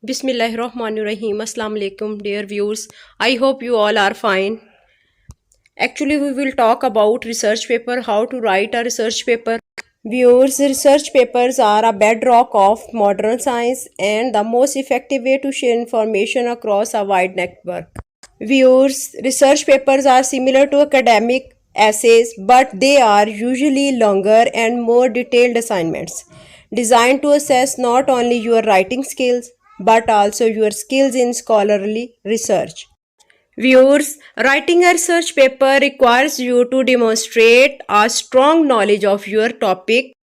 Bismillahirrahmanirrahim. Assalamu alaikum, dear viewers. I hope you all are fine. Actually, we will talk about research paper, how to write a research paper. Viewers, research papers are a bedrock of modern science and the most effective way to share information across a wide network. Viewers, research papers are similar to academic essays, but they are usually longer and more detailed assignments designed to assess not only your writing skills but also your skills in scholarly research. Viewers, writing a research paper requires you to demonstrate a strong knowledge of your topic,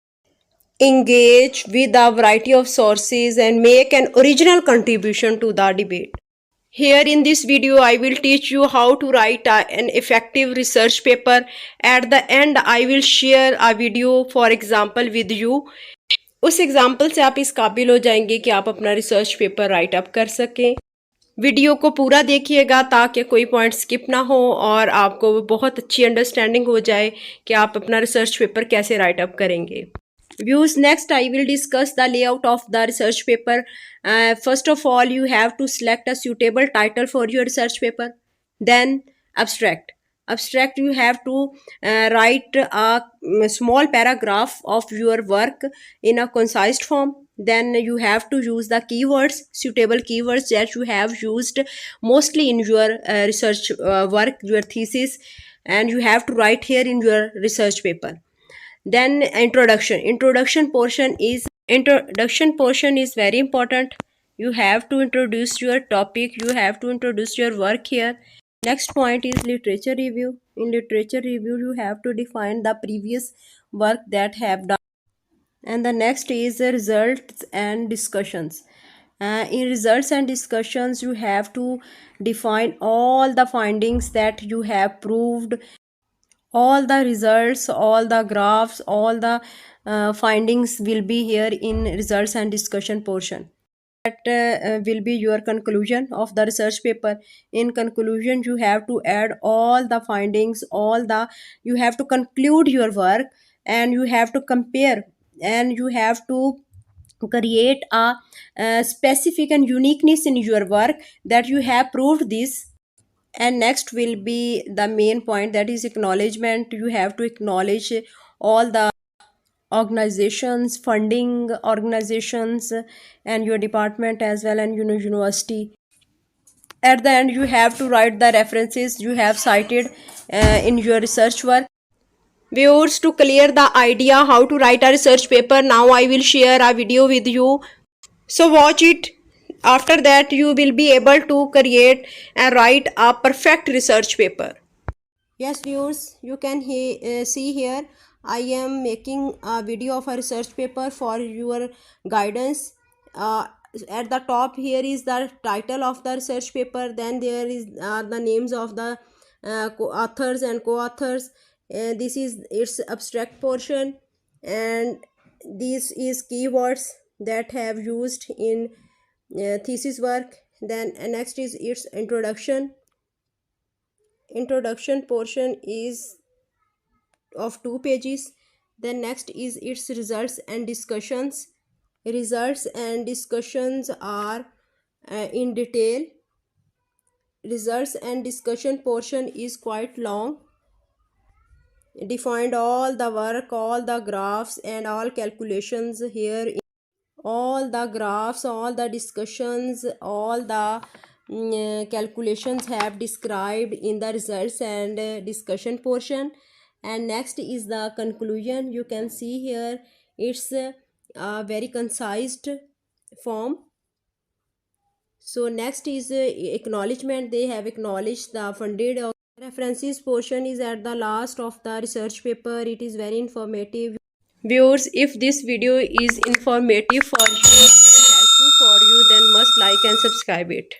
engage with a variety of sources, and make an original contribution to the debate. Here in this video, I will teach you how to write an effective research paper. At the end, I will share a video for example with you. उस example से आप इस काबिल हो जाएंगे कि आप अपना रिसर्च पेपर राइट अप कर सकें। वीडियो को पूरा देखिएगा ताकि कोई पॉइंट स्किप ना हो और आपको बहुत अच्छी अंडरस्टैंडिंग हो जाए कि आप अपना रिसर्च पेपर कैसे राइट अप करेंगे। Views, next I will discuss the layout of the research paper. First of all, you have to select a suitable title for your research paper. Then abstract, you have to write a small paragraph of your work in a concise form. Then you have to use the keywords, suitable keywords that you have used mostly in your research work, your thesis, and you have to write here in your research paper. Then introduction portion is very important. You have to introduce your topic, you have to introduce your work here. Next point is literature review. In literature review, you have to define the previous work that have done. And the next is the results and discussions. In results and discussions, you have to define all the findings that you have proved, all the results, all the graphs, all the findings will be here in results and discussion portion. That will be your conclusion of the research paper. In conclusion, you have to add all the findings, you have to conclude your work, and you have to compare, and you have to create a specific and uniqueness in your work that you have proved this. And next will be the main point, that is acknowledgement. You have to acknowledge all the organizations, funding organizations, and your department as well, and university. At the end, you have to write the references you have cited in your research work. Viewers, to clear the idea how to write a research paper, now I will share a video with you, so watch it. After that, you will be able to create and write a perfect research paper. Yes, viewers, you can see here I am making a video of a research paper for your guidance. At the top here is the title of the research paper. Then there is the names of the authors and co-authors. This is its abstract portion, and this is keywords that have used in thesis work. Then next is its introduction portion is of 2 pages. Then next is its results and discussions. Results and discussions are in detail. Results and discussion portion is quite long, defined all the work, all the graphs, and all calculations here. All the graphs, all the discussions, all the calculations have described in the results and discussion portion. And next is the conclusion. You can see here it's a very concise form. So next is acknowledgement. They have acknowledged the funded. References portion is at the last of the research paper. It is very informative. Viewers, if this video is informative for you and helpful for you, then must like and subscribe it.